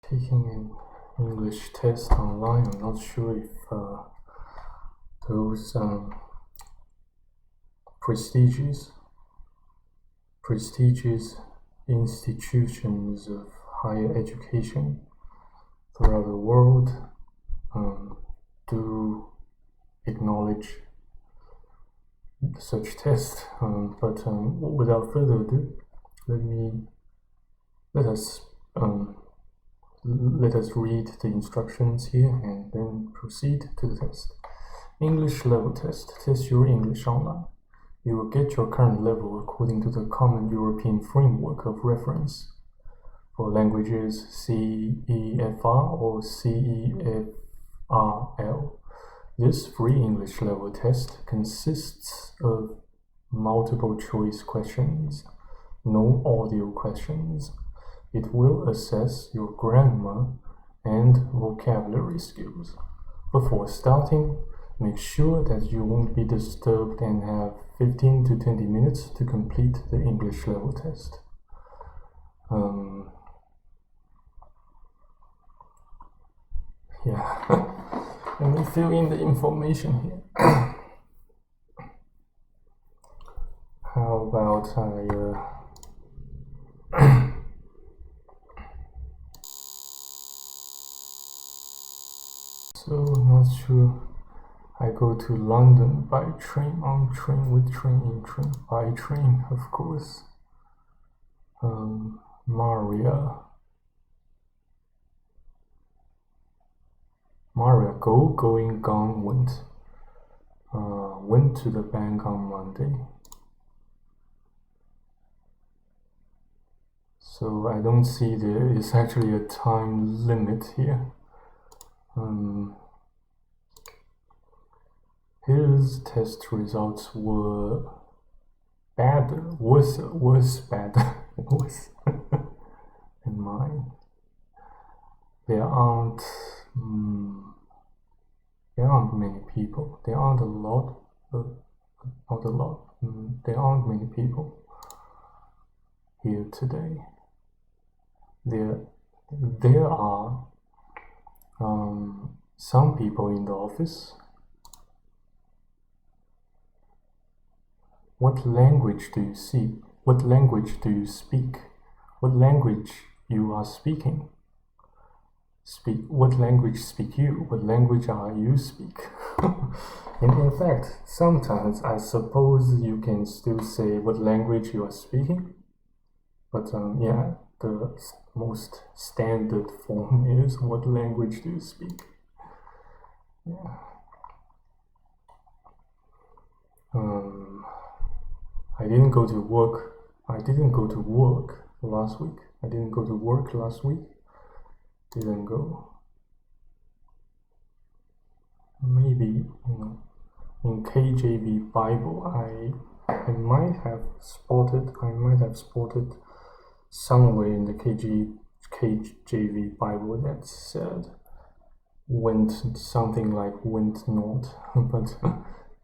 taking an English test online. I'm not sure if those prestigious institutions of higher education throughout the world do acknowledge such tests. But without further ado, let us read the instructions here and then proceed to the test. English level test. Test your English online. You will get your current level according to the Common European Framework of Reference for languages CEFR or CEFRL. This free English level test consists of multiple choice questions, no audio questions. It will assess your grammar and vocabulary skills. Before starting, make sure that you won't be disturbed and have 15 to 20 minutes to complete the English level test. Let me fill in the information here. How about So, not sure. I go to London by train, on train, with train, in train, by train, of course. Maria, going, gone, went. Went to the bank on Monday. So I don't see there is actually a time limit here. His test results were worse than mine. There aren't many people. There aren't a lot. There aren't many people here today. There are some people in the office. What language do you see? What language do you speak? What language you are speaking? What language speak you? What language are you speak? And in fact, sometimes I suppose you can still say what language you are speaking. But the most standard form is what language do you speak? I didn't go to work last week. Didn't go. Maybe in KJV Bible I might have spotted somewhere in the KJV Bible that said went something like went not. But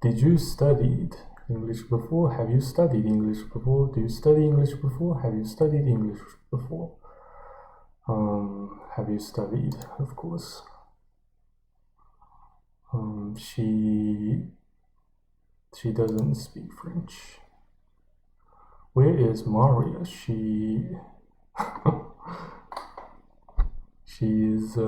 did you study English before? Have you studied English before? Do you study English before? Have you studied English before? Have you studied, of course. She doesn't speak French. Where is Maria? She is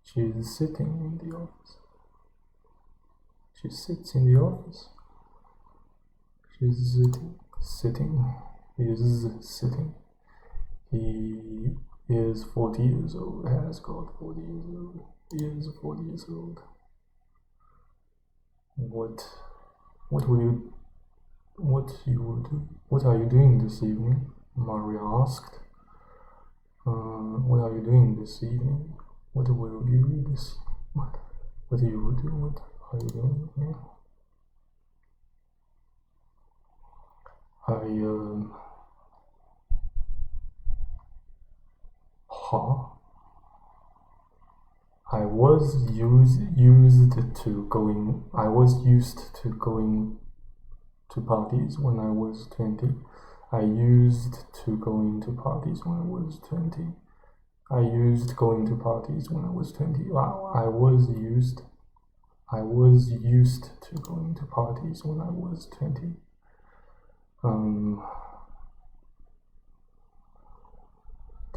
she's sitting in the office. She sits in the office. She's sitting. He is 40 years old, has got 40 years old. He is 40 years old. What are you doing this evening? Maria asked. What are you doing this evening? What will you do this? What do you do? What are you doing? Yeah. I was used to going to parties when I was 20. I used to going to parties when I was 20. I used going to parties when I was 20. Wow, I was used to going to parties when I was 20.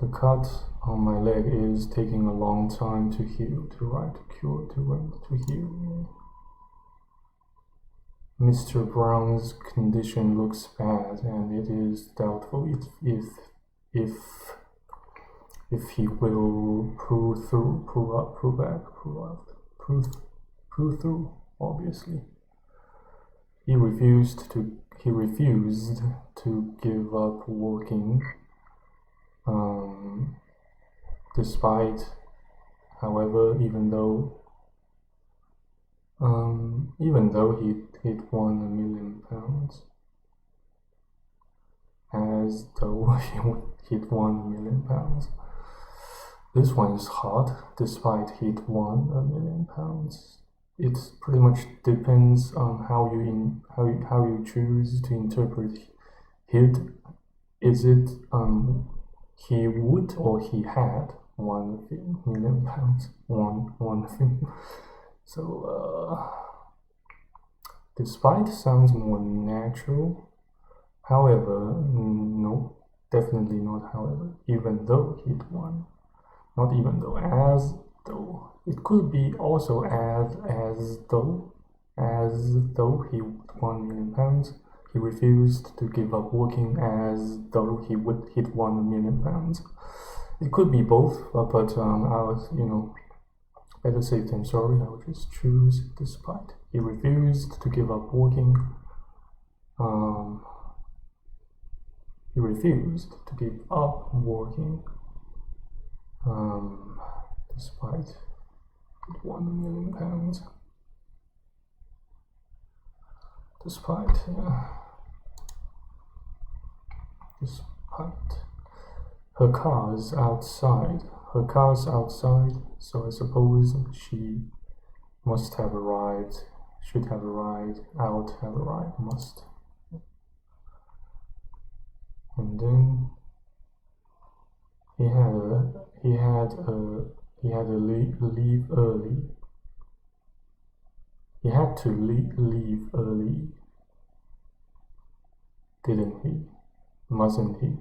The cut on my leg is taking a long time to heal, to heal. Mr. Brown's condition looks bad, and it is doubtful if he will pull through, obviously. He refused to give up walking, despite, however, even though he'd won £1 million, as though he'd won £1 million. This one is hard, despite he'd won £1 million. It pretty much depends on how you choose to interpret it. Is it he would or he had £1 million? One thing. So despite sounds more natural. However, no, definitely not. However, even though he'd won, not even though, as though. It could be also as though he won £1 million. He refused to give up working, as though he'd won £1 million. It could be both, but I was, better safe than sorry. I would just choose despite. He refused to give up working. He refused to give up working. Despite it won £1 million. Despite her car's outside. So I suppose she must have arrived. Should have arrived. Must. And then he had to leave early. He had to leave early, didn't he? Mustn't he?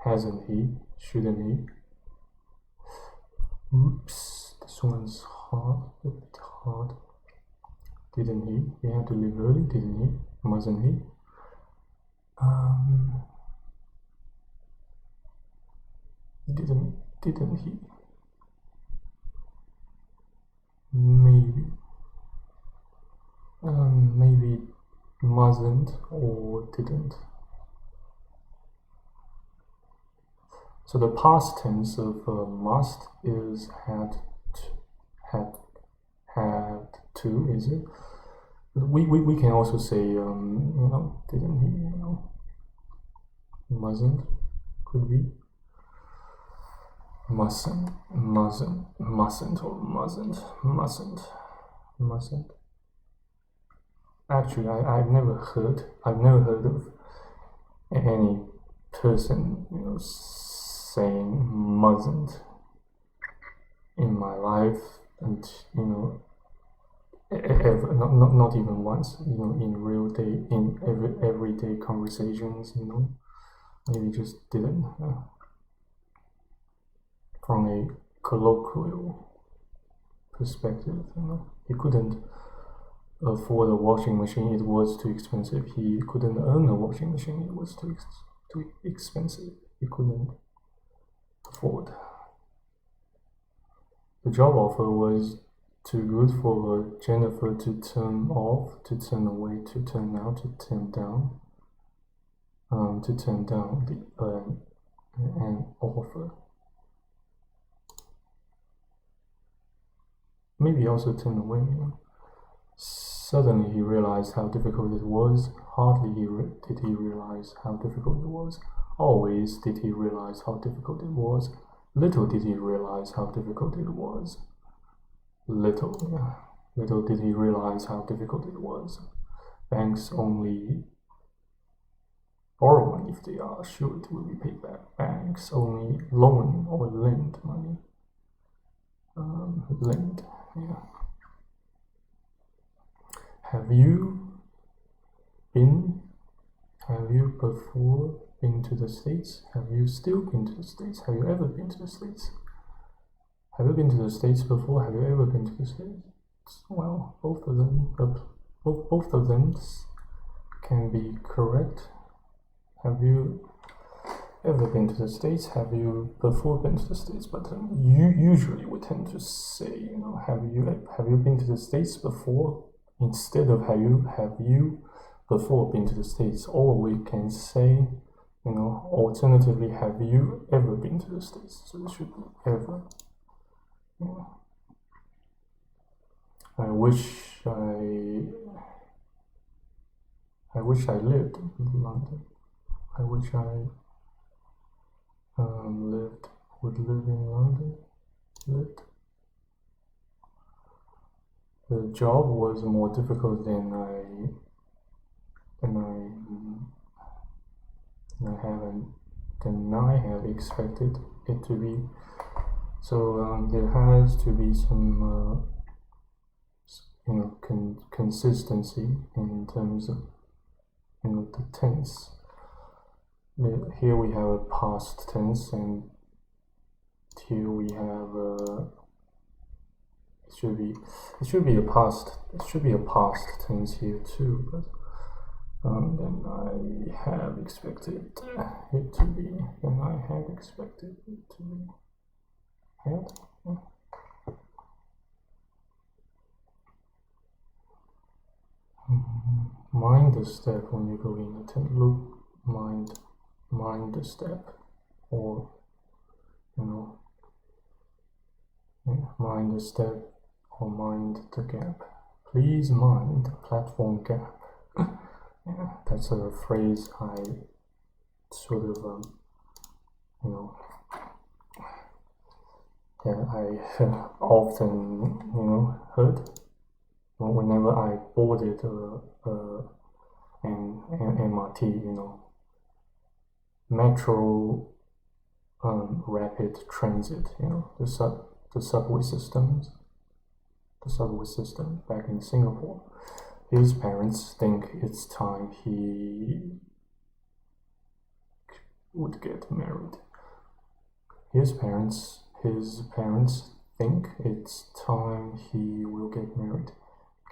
Hasn't he? Shouldn't he? Oops, this one's hard, a bit hard. Didn't he? He had to leave early, didn't he? Mustn't he? Didn't he? Maybe mustn't or didn't. So the past tense of must is had to, is it? We can also say didn't he? Mustn't, could be. Mustn't or mustn't. Actually, I've never heard of any person saying mustn't in my life, and ever, not even once, in real day, in everyday conversations, maybe just didn't. From a colloquial perspective, he couldn't afford a washing machine, it was too expensive. He couldn't earn a washing machine, it was too expensive. He couldn't afford. The job offer was too good for Jennifer to turn off, to turn away, to turn out, to turn down, an offer. Maybe also turn away. Suddenly he realized how difficult it was. Hardly did he realize how difficult it was. Always did he realize how difficult it was. Little did he realize how difficult it was. Little did he realize how difficult it was. Banks only borrow money if they are sure it will be paid back. Banks only loan or lend money. Lend, yeah. Have you before been to the States? Have you still been to the States? Have you ever been to the States? Have you been to the States before? Have you ever been to the States? Well, both of them can be correct. Have you ever been to the States? Have you before been to the States? But usually we tend to say, have you been to the States before? Instead of have you before been to the States? Or we can say, alternatively, have you ever been to the States? So it should be ever. Yeah. I wish I lived in London. I wish I would live in London. The job was more difficult than I have expected it to be. So there has to be some consistency in terms of the tense. Here we have a past tense, and here we have it should be a past tense here too, but then I have expected it to be. Mind the step when you go in. Mind the step, or mind the step or mind the gap. Please mind the platform gap. Yeah, that's a phrase I sort of I often heard whenever I boarded an MRT, metro, rapid transit, the subway system back in Singapore. His parents think it's time he would get married. His parents think it's time he will get married.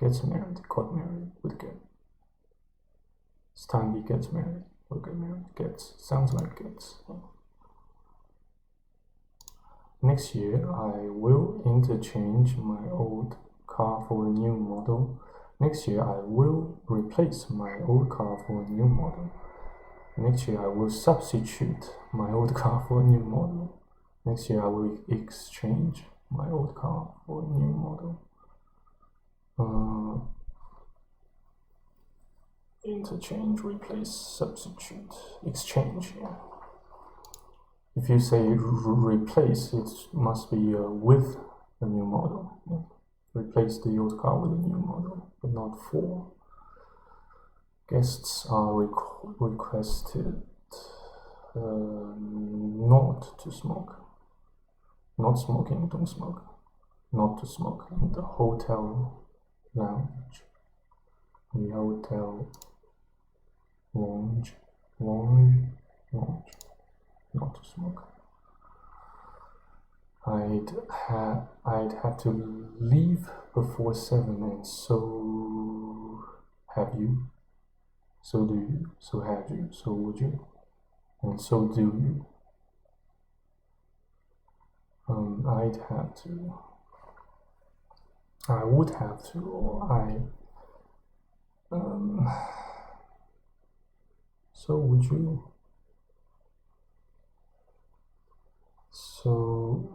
It's time he gets married. Will get married. Sounds like gets. Next year, I will interchange my old car for a new model. Next year, I will replace my old car for a new model. Next year, I will substitute my old car for a new model. Next year, I will exchange my old car for a new model. Interchange, replace, substitute, exchange. Yeah. If you say replace, it must be with a new model. Yeah. Replace the old car with a new model, but not for. Guests are requested not to smoke. Not smoking, don't smoke. Not to smoke in the hotel lounge. The hotel lounge. Not to smoke. I'd have to leave before 7, and so have you. So do you. So have you. So would you. And so do you. I'd have to. I would have to, or so would you. So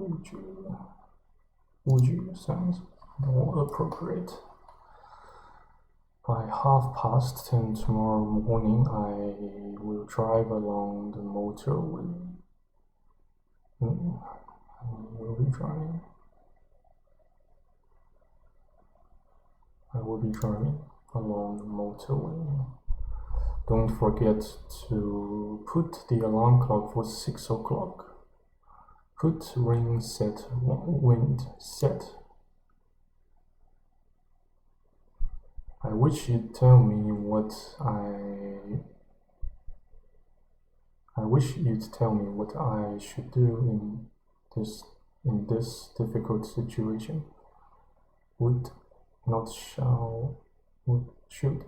would you sounds more appropriate. By 10:30 tomorrow morning, I will drive along the motorway. I will be driving. I will be driving along the motorway. Don't forget to put the alarm clock for 6 o'clock. Put rain set, wind set. I wish you'd tell me what I should do in this difficult situation. Would, not shall, would, should.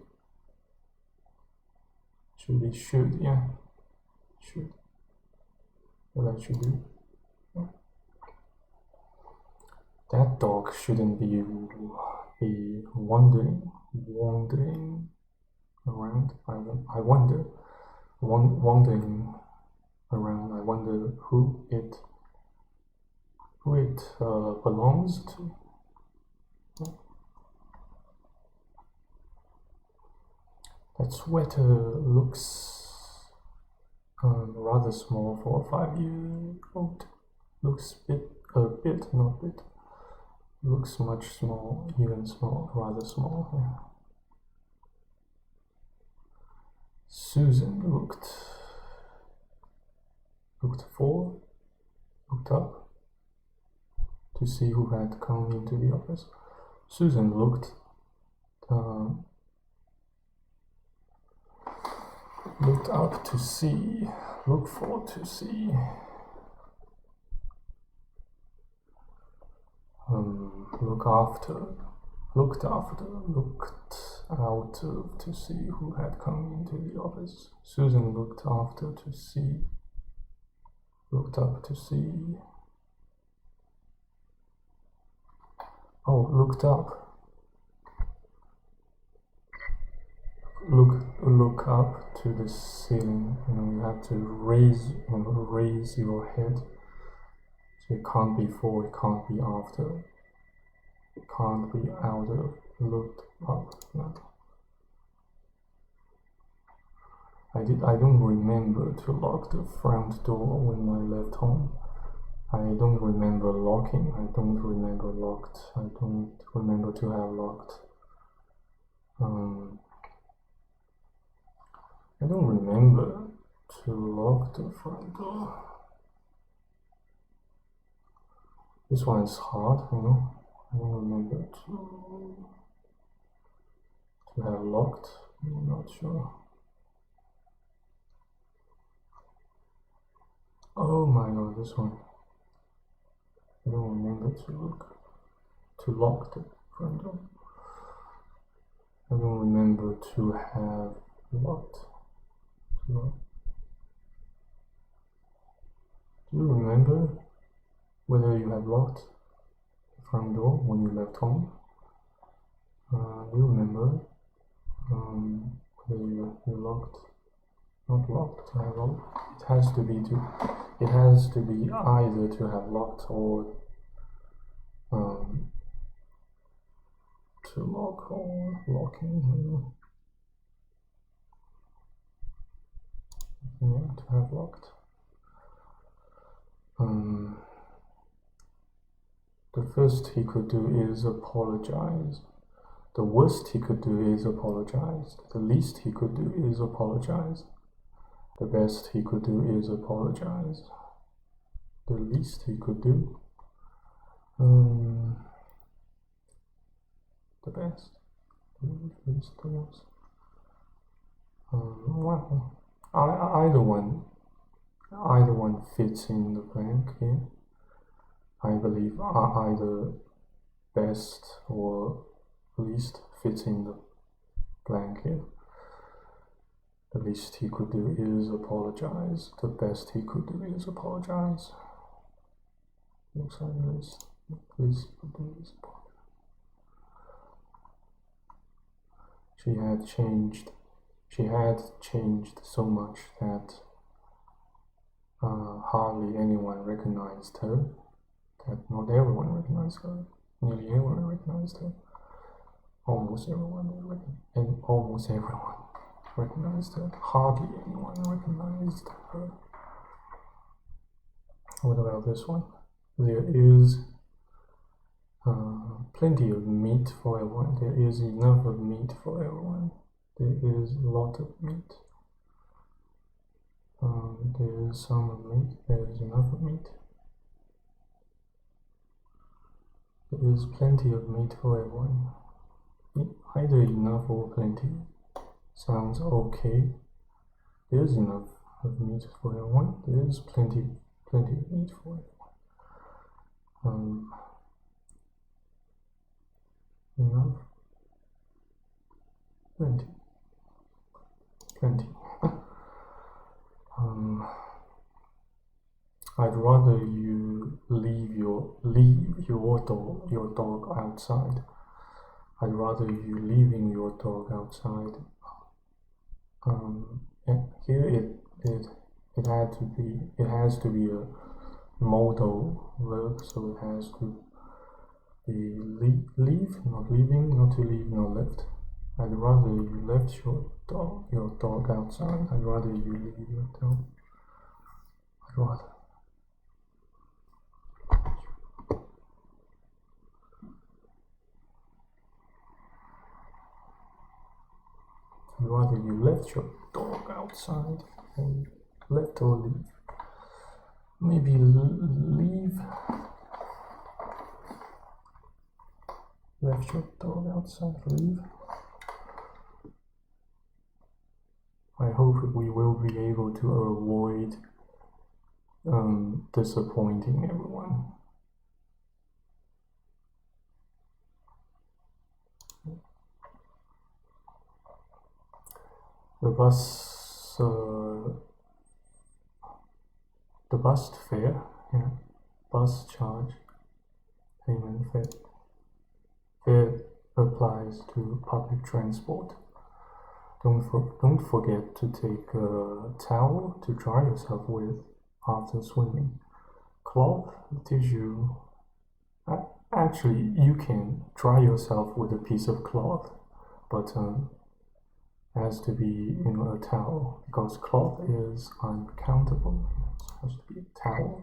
Should be should, yeah. Should. What I should do. Yeah. That dog shouldn't be wandering around. Wandering around. I wonder who it belongs to. That sweater looks rather small for a 5-year-old. Looks looks much small, even small, rather small. Yeah. Susan looked up to see who had come into the office. Susan looked up to see, look forward to see. Looked out to see who had come into the office. Susan looked up to see. Oh, looked up. Look up to the ceiling. You have to raise your head. So it can't be before, it can't be after. It can't be out of looked up. No. I don't remember to lock the front door when I left home. I don't remember locking. I don't remember locked. I don't remember to have locked. I don't remember to lock the front door. This one is hard, I don't remember to have locked. I'm not sure. Oh my god, this one. I don't remember to lock the front door. I don't remember to have locked. Do you remember whether you have locked the front door when you left home? Do you remember whether you locked, not locked, to have locked? It has to be either to have locked or to lock or locking. Yeah, to have locked. The first he could do is apologize. The worst he could do is apologize. The least he could do is apologize. The best he could do is apologize. The least he could do. The best. The least, the worst. Well, either one fits in the blank here. I believe either best or least fits in the blank here. The least he could do is apologize. The best he could do is apologize. Looks like this. The least he could do is apologize. She had changed so much that hardly anyone recognized her. That not everyone recognized her. Nearly everyone recognized her. Almost everyone recognized her. Hardly anyone recognized her. What about this one? There is Plenty of meat for everyone. There is enough of meat for everyone. There is a lot of meat. There is some of meat. There is enough of meat. There is plenty of meat for everyone. Either enough or plenty sounds okay. There is enough of meat for everyone. There is plenty of meat for everyone. Enough, plenty. I'd rather you leave your dog outside. I'd rather you leaving your dog outside. And here it has to be a modal verb, so it has to be leave, not leaving, not to leave, not left. I'd rather you left your dog outside. I'd rather you leave your dog. I'd rather you left your dog outside. And left or leave. Maybe leave. Left your dog outside, leave. I hope we will be able to avoid disappointing everyone. The bus fare, bus charge, payment fare. Fare applies to public transport. Don't forget to take a towel to dry yourself with after swimming. Cloth, tissue. Actually, you can dry yourself with a piece of cloth, but has to be a towel, because cloth is uncountable. It has to be a towel.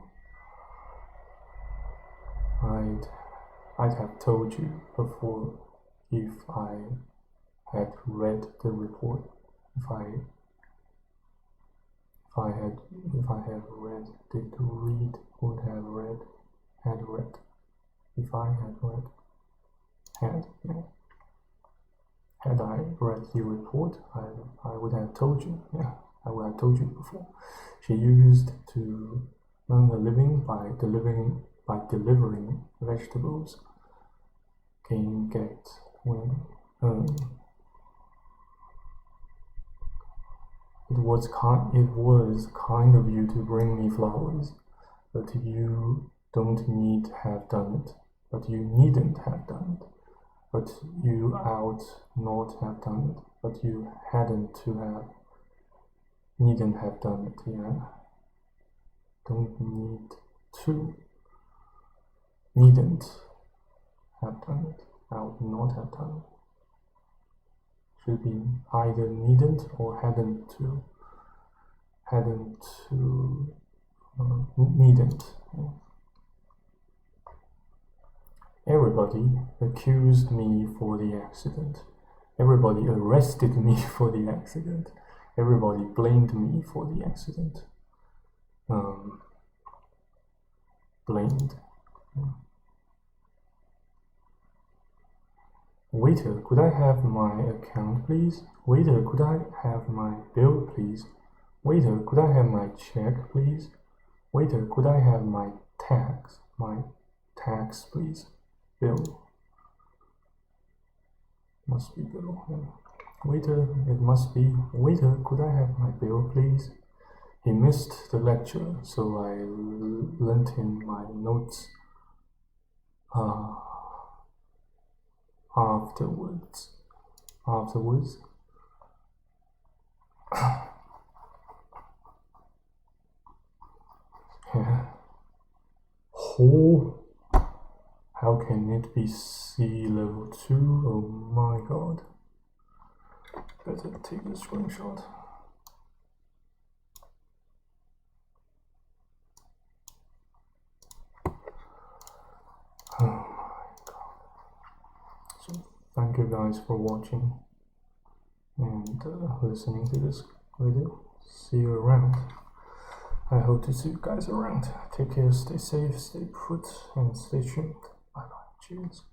I'd have told you before if I had read the report. If I had read, did read, would have read, had read. If I had read, had I read the report, I would have told you. I would have told you before. She used to earn a living by delivering vegetables. Can get when it was kind of you to bring me flowers, but you don't need to have done it. But you needn't have done it. But you ought not have done it. But you needn't have done it. Don't need to. Needn't have done it. Ought not have done it. Should be either needn't or hadn't to. Needn't. Everybody accused me for the accident. Everybody arrested me for the accident. Everybody blamed me for the accident. Blamed. Waiter, could I have my account, please? Waiter, could I have my bill, please? Waiter, could I have my check, please? Waiter, could I have my tax, please? Bill. Must be bill. Waiter, it must be. Waiter, could I have my bill, please? He missed the lecture, so I lent him my notes afterwards. Oh, how can it be sea level 2? Oh my god. Better take a screenshot. Oh my god. guys for watching and listening to this video. See you around. I hope to see you guys around. Take care, stay safe, stay put, and stay tuned. Bye bye. Cheers.